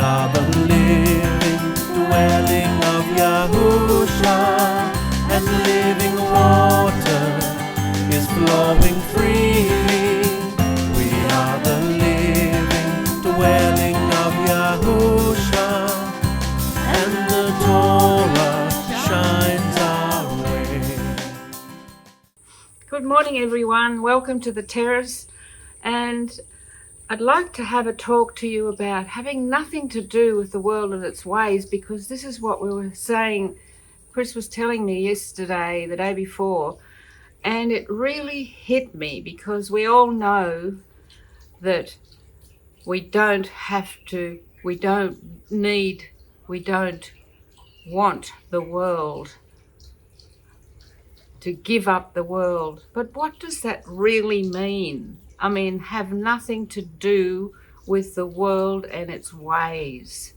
are the living dwelling of Yahusha, and living water is flowing freely. We are the living dwelling of Yahusha, and the Torah shines our way. Good morning, everyone. Welcome to the terrace, and I'd like to have a talk to you about having nothing to do with the world and its ways, because this is what we were saying. Chris was telling me yesterday, the day before, and it really hit me, because we all know that we don't have to, we don't need, we don't want the world, to give up the world. But what does that really mean? I mean, have nothing to do with the world and its ways.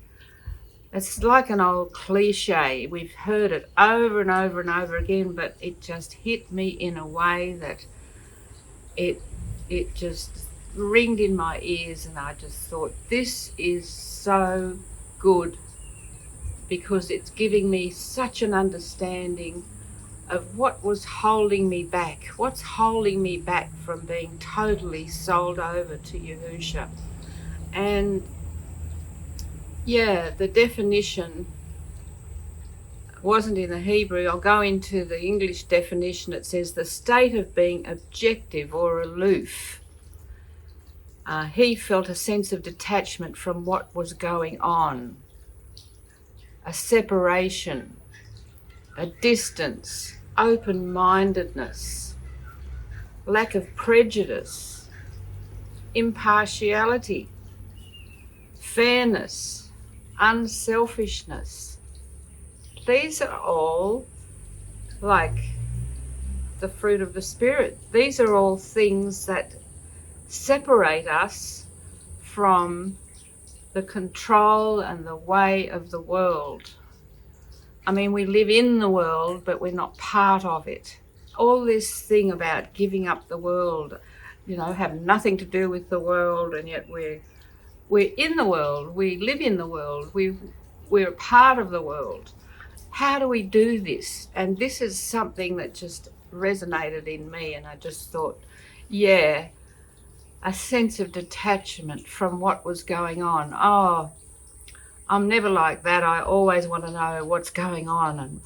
It's like an old cliche. We've heard it over and over and over again, but it just hit me in a way that it just ringed in my ears, and I just thought, this is so good, because it's giving me such an understanding of what was holding me back. What's holding me back from being totally sold over to Yahusha? And yeah, the definition wasn't in the Hebrew. I'll go into the English definition. It says the state of being objective or aloof. He felt a sense of detachment from what was going on, a separation, a distance, open-mindedness, lack of prejudice, impartiality, fairness, unselfishness. These are all like the fruit of the Spirit. These are all things that separate us from the control and the way of the world. I mean, we live in the world, but we're not part of it. All this thing about giving up the world, you know, have nothing to do with the world, and yet we're in the world, we live in the world, we're a part of the world. How do we do this? And this is something that just resonated in me, and I just thought, yeah, a sense of detachment from what was going on. Oh, I'm never like that. I always want to know what's going on, and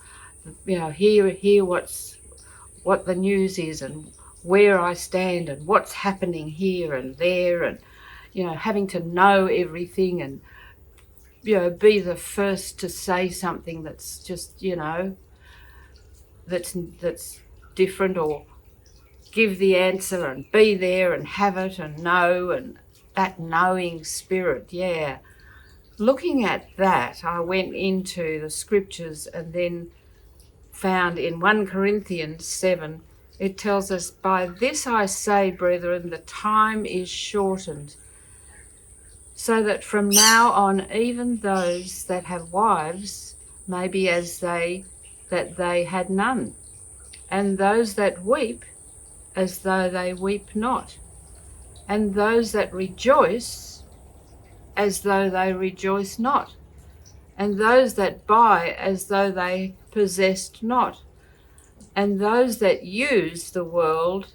you know, hear what the news is, and where I stand, and what's happening here and there, and you know, having to know everything, and you know, be the first to say something that's just, you know, that's different, or give the answer and be there and have it and know, and that knowing spirit. Yeah. Looking at that, I went into the scriptures and then found in 1 Corinthians 7, it tells us, by this I say, brethren, the time is shortened, so that from now on even those that have wives may be as they had none, and those that weep as though they weep not, and those that rejoice as though they rejoice not, and those that buy as though they possessed not, and those that use the world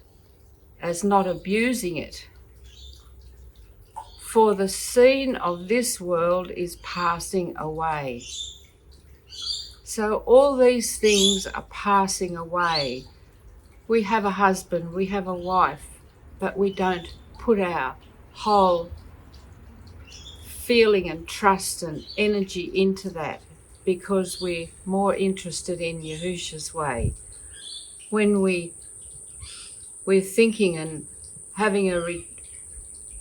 as not abusing it. For the scene of this world is passing away. So all these things are passing away. We have a husband, we have a wife, but we don't put our whole feeling and trust and energy into that, because we're more interested in Yahusha's way. When we're thinking and having an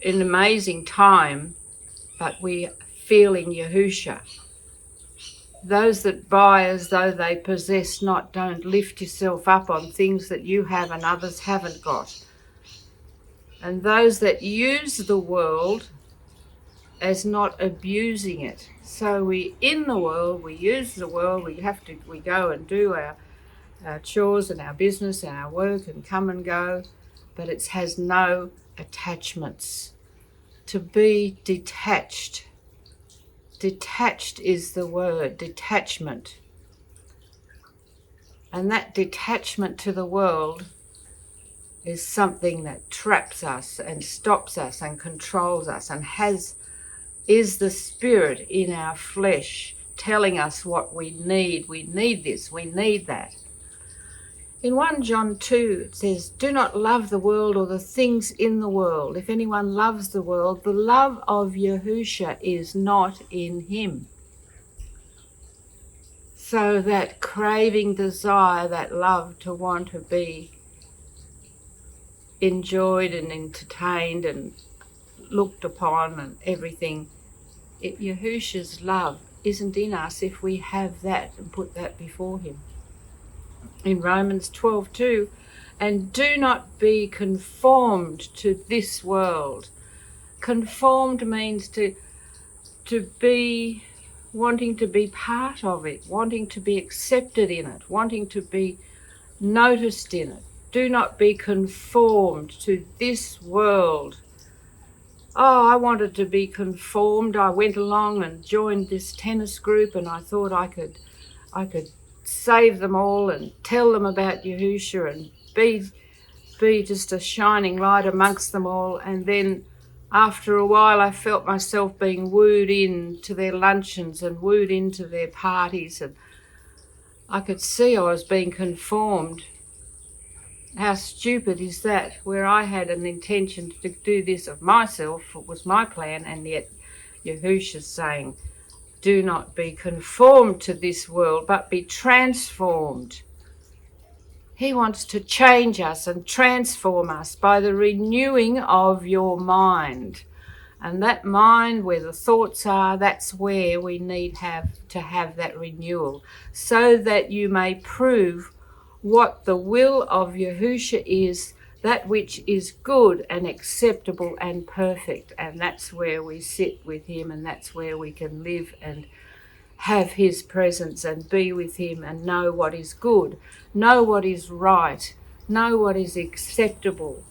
amazing time, but we're feeling Yahusha. Those that buy as though they possess not, don't lift yourself up on things that you have and others haven't got. And those that use the world as not abusing it. So we in the world, we use the world, we go and do our chores and our business and our work and come and go, but it has no attachments. To be detached, Detached is the word, detachment. And that detachment to the world is something that traps us and stops us and controls us and is the spirit in our flesh telling us what we need. We need this, we need that. In 1 John 2 it says, do not love the world or the things in the world. If anyone loves the world, the love of Yahusha is not in him. So that craving desire, that love to want to be enjoyed and entertained and looked upon and everything, Yahusha's love isn't in us if we have that and put that before him. In Romans 12:2, and do not be conformed to this world. Conformed means to be wanting to be part of it, wanting to be accepted in it, wanting to be noticed in it. Do not be conformed to this world. Oh, I wanted to be conformed. I went along and joined this tennis group, and I thought I could save them all and tell them about Yahusha and be just a shining light amongst them all. And then after a while I felt myself being wooed into their luncheons and wooed into their parties, and I could see I was being conformed. How stupid is that, where I had an intention to do this of myself, it was my plan, and yet Yahusha's saying, do not be conformed to this world, but be transformed. He wants to change us and transform us by the renewing of your mind. And that mind, where the thoughts are, that's where we need to have that renewal, so that you may prove what the will of Yahusha is, that which is good and acceptable and perfect. And that's where we sit with him, and that's where we can live and have his presence and be with him and know what is good, know what is right, know what is acceptable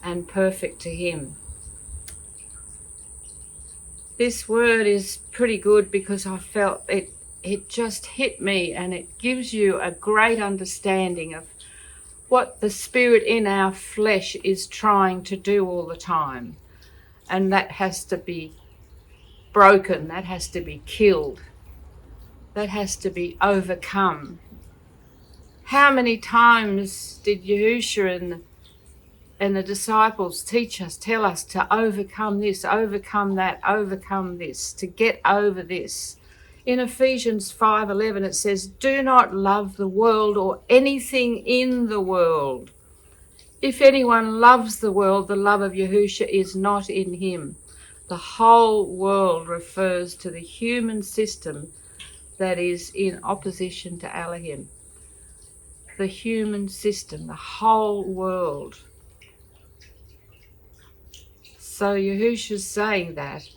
and perfect to him. This word is pretty good because I felt it just hit me, and it gives you a great understanding of what the spirit in our flesh is trying to do all the time. And that has to be broken, that has to be killed, that has to be overcome. How many times did Yahusha and the disciples tell us to overcome this, overcome that, overcome this, to get over this? In Ephesians 5:11 it says, do not love the world or anything in the world. If anyone loves the world, the love of Yahusha is not in him. The whole world refers to the human system that is in opposition to Elohim. The human system, the whole world. So Yahusha's saying that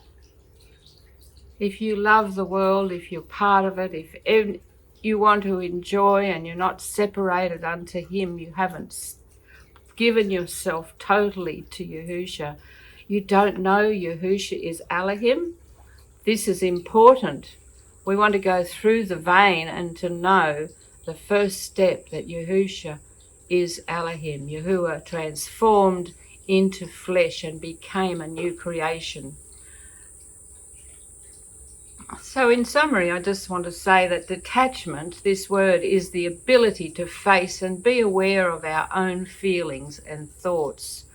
if you love the world, if you're part of it, if you want to enjoy and you're not separated unto him, you haven't given yourself totally to Yahusha, you don't know Yahusha is Elohim. This is important. We want to go through the vein and to know the first step, that Yahusha is Elohim. Yahuah transformed into flesh and became a new creation. So in summary, I just want to say that detachment, this word, is the ability to face and be aware of our own feelings and thoughts,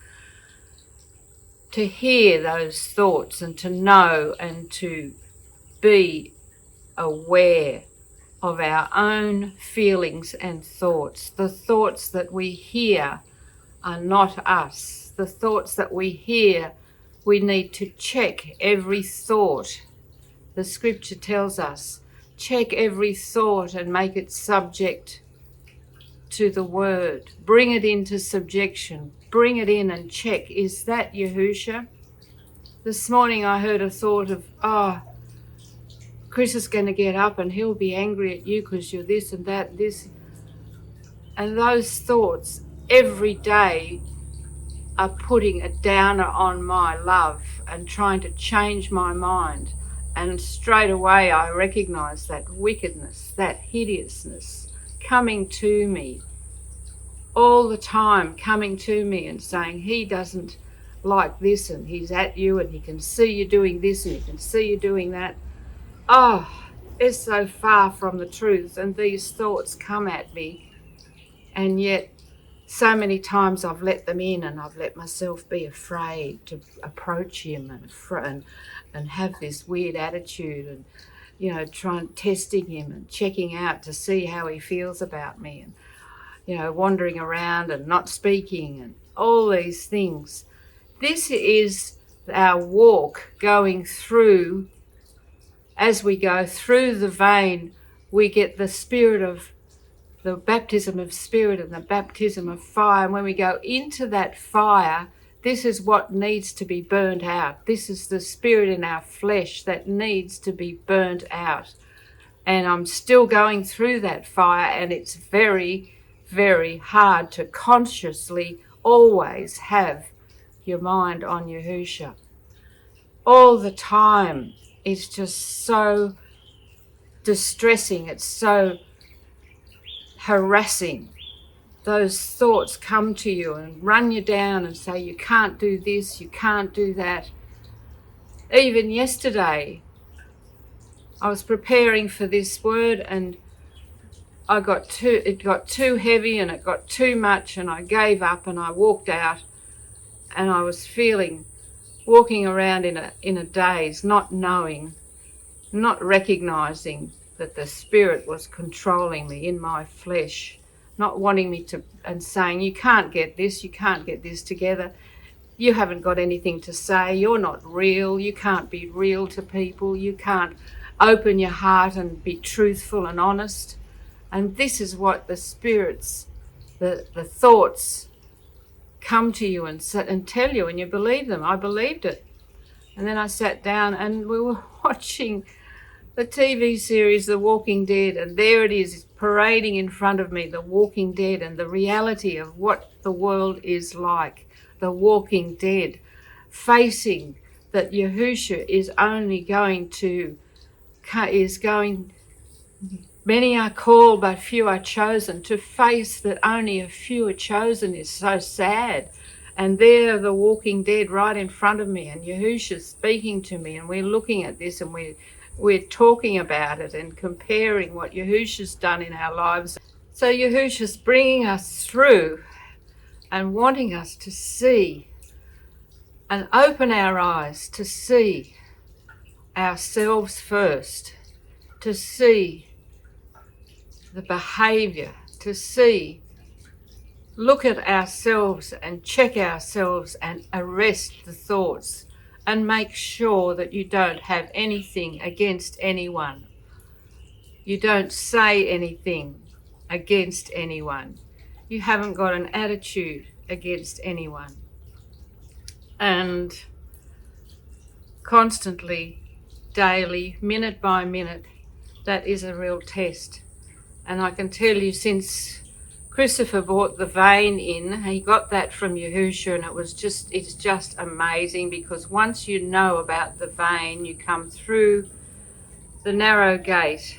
to hear those thoughts and to know and to be aware of our own feelings and thoughts. The thoughts that we hear are not us. The thoughts that we hear, we need to check every thought. The scripture tells us, check every thought and make it subject to the word. Bring it into subjection. Bring it in and check, is that Yahusha? This morning I heard a thought of, Chris is going to get up and he'll be angry at you because you're this and that, this. And those thoughts every day are putting a downer on my love and trying to change my mind. And straight away I recognized that wickedness, that hideousness coming to me all the time, coming to me and saying he doesn't like this, and he's at you, and he can see you doing this, and he can see you doing that. Oh, it's so far from the truth. And these thoughts come at me, and yet so many times I've let them in, and I've let myself be afraid to approach him and have this weird attitude, and, you know, testing him and checking out to see how he feels about me, and, you know, wandering around and not speaking and all these things. This is our walk going through. As we go through the vein, we get the spirit of the baptism of spirit and the baptism of fire. And when we go into that fire, this is what needs to be burnt out. This is the spirit in our flesh that needs to be burnt out. And I'm still going through that fire, and it's very, very hard to consciously always have your mind on Yahusha. All the time. It's just so distressing. It's so harassing. Those thoughts come to you and run you down and say, you can't do this, you can't do that. Even yesterday, I was preparing for this word, and it got too heavy and it got too much, and I gave up and I walked out, and I was walking around in a daze, not knowing, not recognizing that the spirit was controlling me in my flesh, not wanting me to, and saying, you can't get this together. You haven't got anything to say. You're not real. You can't be real to people. You can't open your heart and be truthful and honest. And this is what the spirits, the thoughts come to you and tell you, and you believe them. I believed it. And then I sat down and we were watching the TV series The Walking Dead, and there it is parading in front of me, The Walking Dead, and the reality of what the world is like. The Walking Dead, facing that Yahusha is many are called but few are chosen. To face that only a few are chosen is so sad. And there the Walking Dead right in front of me, and Yahusha speaking to me, and we're looking at this, and we're talking about it and comparing what Yahusha's done in our lives. So Yahusha's bringing us through and wanting us to see and open our eyes to see ourselves first, to see the behavior, to look at ourselves and check ourselves and arrest the thoughts and make sure that you don't have anything against anyone. You don't say anything against anyone. You haven't got an attitude against anyone. And constantly, daily, minute by minute, that is a real test. And I can tell you, since Christopher brought the vein in, he got that from Yahusha, and it's just amazing, because once you know about the vein, you come through the narrow gate.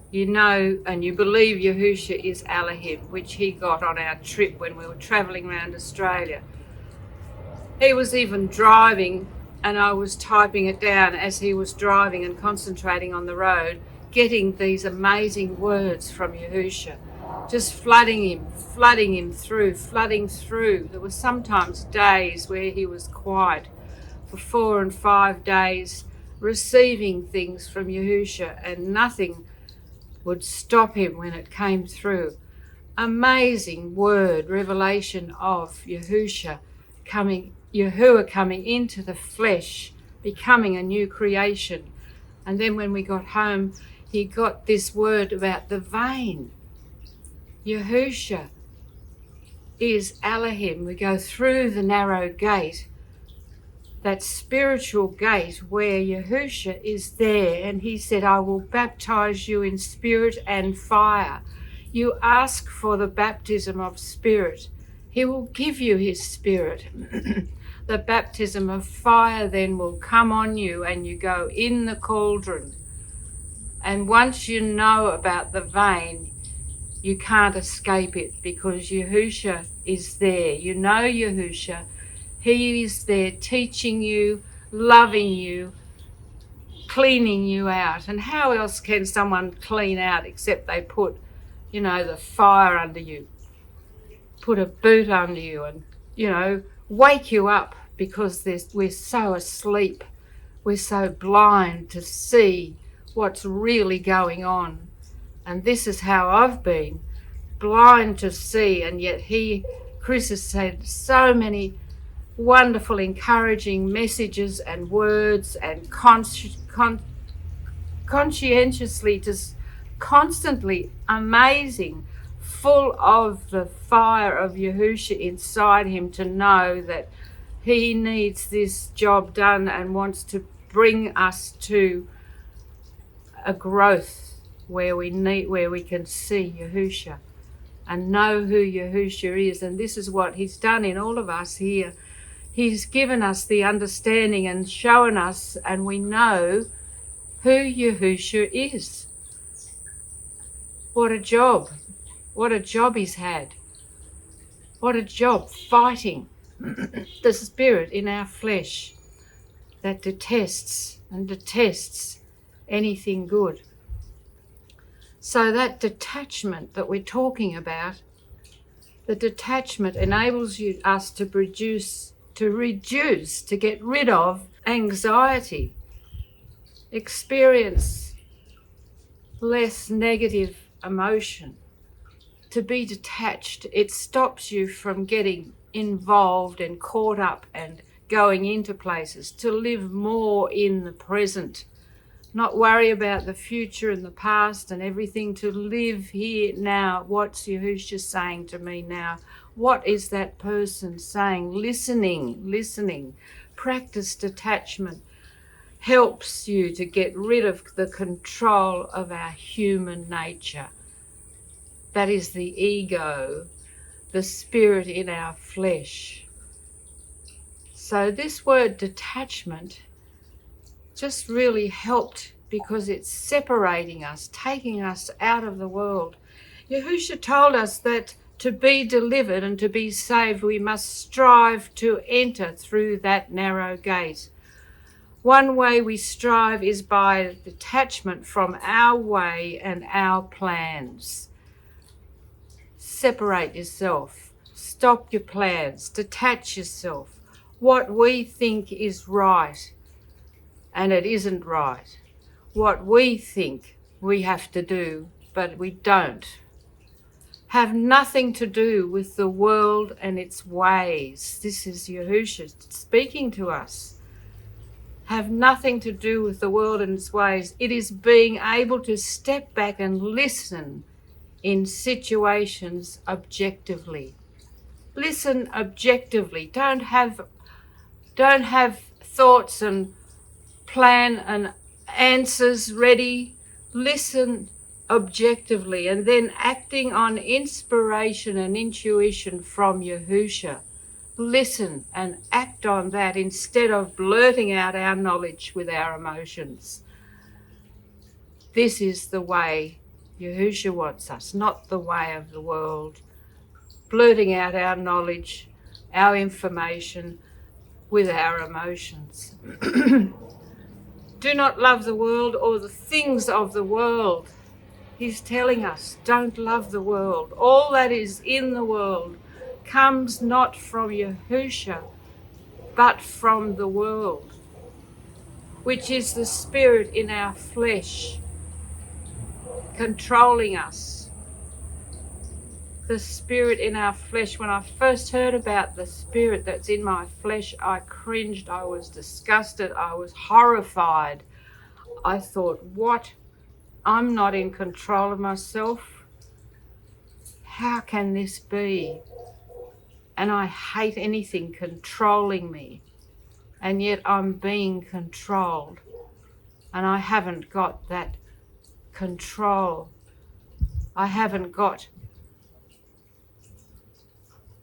You know and you believe Yahusha is Elohim, which he got on our trip when we were travelling around Australia. He was even driving, and I was typing it down as he was driving and concentrating on the road, getting these amazing words from Yahusha, just flooding him through. There were sometimes days where he was quiet for 4 and 5 days, receiving things from Yahusha, and nothing would stop him when it came through. Amazing word, revelation of Yahuah coming into the flesh, becoming a new creation. And then when we got home, he got this word about the vein. Yahusha is Elohim. We go through the narrow gate, that spiritual gate where Yahusha is there, and he said, I will baptize you in spirit and fire. You ask for the baptism of spirit. He will give you his spirit. the baptism of fire then will come on you, and you go in the cauldron. And once you know about the vein, you can't escape it, because Yahusha is there. You know Yahusha. He is there teaching you, loving you, cleaning you out. And how else can someone clean out except they put, the fire under you, put a boot under you, and, wake you up, because we're so asleep. We're so blind to see what's really going on. And this is how I've been, blind to see. And yet Chris has said so many wonderful, encouraging messages and words, and conscientiously, just constantly amazing, full of the fire of Yahusha inside him, to know that he needs this job done and wants to bring us to a growth where we can see Yahusha and know who Yahusha is. And this is what he's done in all of us here. He's given us the understanding and shown us, and we know who Yahusha is. What a job. What a job he's had. What a job fighting the spirit in our flesh that detests anything good. So that detachment that we're talking about, the detachment enables us to get rid of anxiety, experience less negative emotion, to be detached. It stops you from getting involved and caught up and going into places, to live more in the present, not worry about the future and the past and everything, to live here now. What's Yahusha saying to me now? What is that person saying? Listening. Practice detachment helps you to get rid of the control of our human nature. That is the ego, the spirit in our flesh. So this word detachment just really helped, because it's separating us, taking us out of the world. Yahusha told us that to be delivered and to be saved, we must strive to enter through that narrow gate. One way we strive is by detachment from our way and our plans. Separate yourself. Stop your plans. Detach yourself. What we think is right, and it isn't right. What we think we have to do, but we don't. Have nothing to do with the world and its ways. This is Yahusha speaking to us. Have nothing to do with the world and its ways. It is being able to step back and listen in situations objectively. Listen objectively. Don't have thoughts and plan and answers ready. Listen objectively, and then acting on inspiration and intuition from Yahusha. Listen and act on that instead of blurting out our knowledge with our emotions. This is the way Yahusha wants us, not the way of the world. Blurting out our knowledge, our information with our emotions. Do not love the world or the things of the world. He's telling us, don't love the world. All that is in the world comes not from Yahusha, but from the world, which is the spirit in our flesh, controlling us. The spirit in our flesh. When I first heard about the spirit that's in my flesh, I cringed, I was disgusted, I was horrified. I thought, what? I'm not in control of myself? How can this be? And I hate anything controlling me. And yet I'm being controlled. And I haven't got that control. I haven't got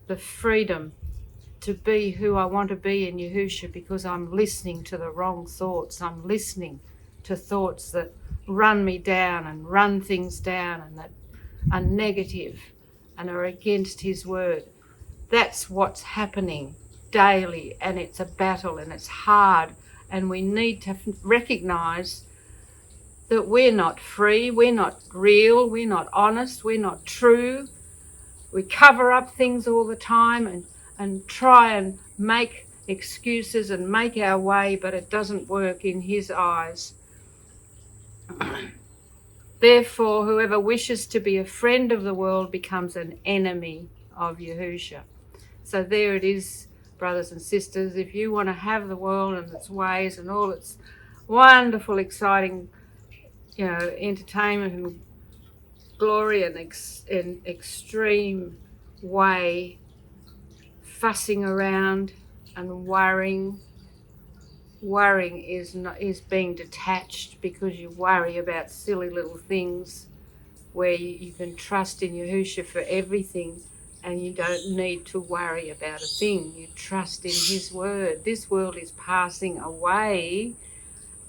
the freedom to be who I want to be in Yahusha because I'm listening to the wrong thoughts. I'm listening to thoughts that run me down and run things down and that are negative and are against his word. That's what's happening daily, and it's a battle and it's hard, and we need to recognize that we're not free, we're not real, we're not honest, we're not true. We cover up things all the time and try and make excuses and make our way, but it doesn't work in his eyes. Therefore, whoever wishes to be a friend of the world becomes an enemy of Yahusha. So there it is, brothers and sisters. If you want to have the world and its ways and all its wonderful, exciting, entertainment and glory and extreme way, fussing around and worrying is being detached, because you worry about silly little things where you can trust in Yahusha for everything, and you don't need to worry about a thing. You trust in his word. This world is passing away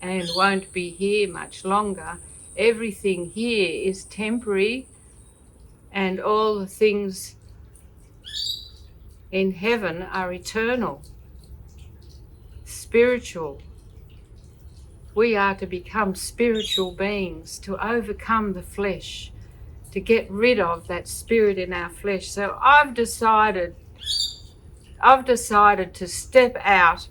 and won't be here much longer. Everything here is temporary, and all the things in heaven are eternal, spiritual. We are to become spiritual beings, to overcome the flesh, to get rid of that spirit in our flesh. So I've decided to step out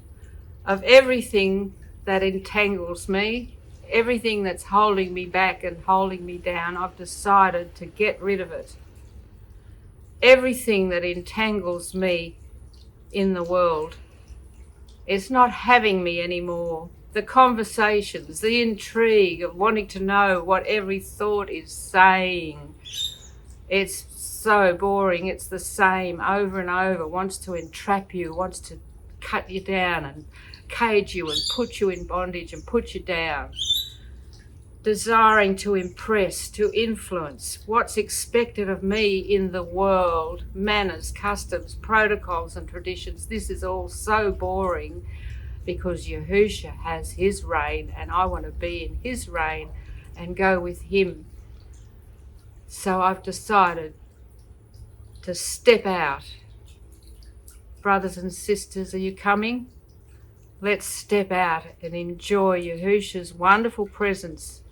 of everything that entangles me, everything that's holding me back and holding me down. I've decided to get rid of it. Everything that entangles me in the world, it's not having me anymore. The conversations, the intrigue of wanting to know what every thought is saying, it's so boring. It's the same over and over. Wants to entrap you, wants to cut you down and cage you and put you in bondage and put you down. Desiring to impress, to influence what's expected of me in the world, manners, customs, protocols and traditions. This is all so boring, because Yahusha has his reign, and I want to be in his reign and go with him. So I've decided to step out. Brothers and sisters, are you coming? Let's step out and enjoy Yahusha's wonderful presence.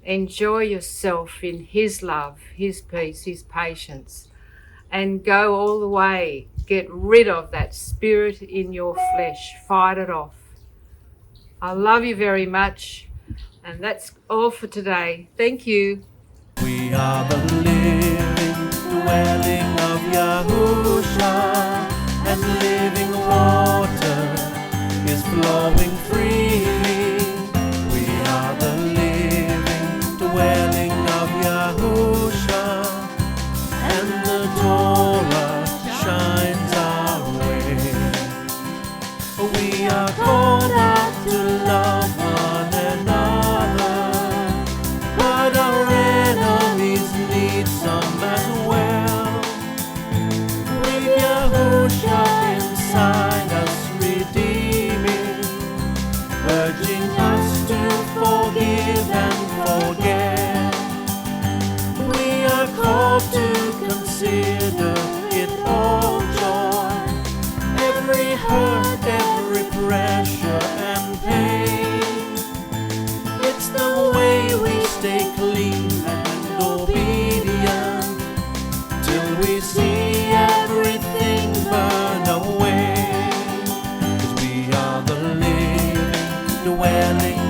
Enjoy yourself in his love, his peace, his patience, and go all the way. Get rid of that spirit in your flesh. Fight it off. I love you very much, and that's all for today. Thank you. We are the living dwelling of Yahusha, and living water is flowing freely. We are the living dwelling of Yahusha, and the Torah shines our way. We are called out to love one another, but our enemies need some as well. With Yahusha inside us redeeming, urging us to forgive and forget. We are called to consider it all joy, every hurt, every pressure and pain. It's the way we stay clean and obedient, till we see everything burn away. 'Cause we are the living dwelling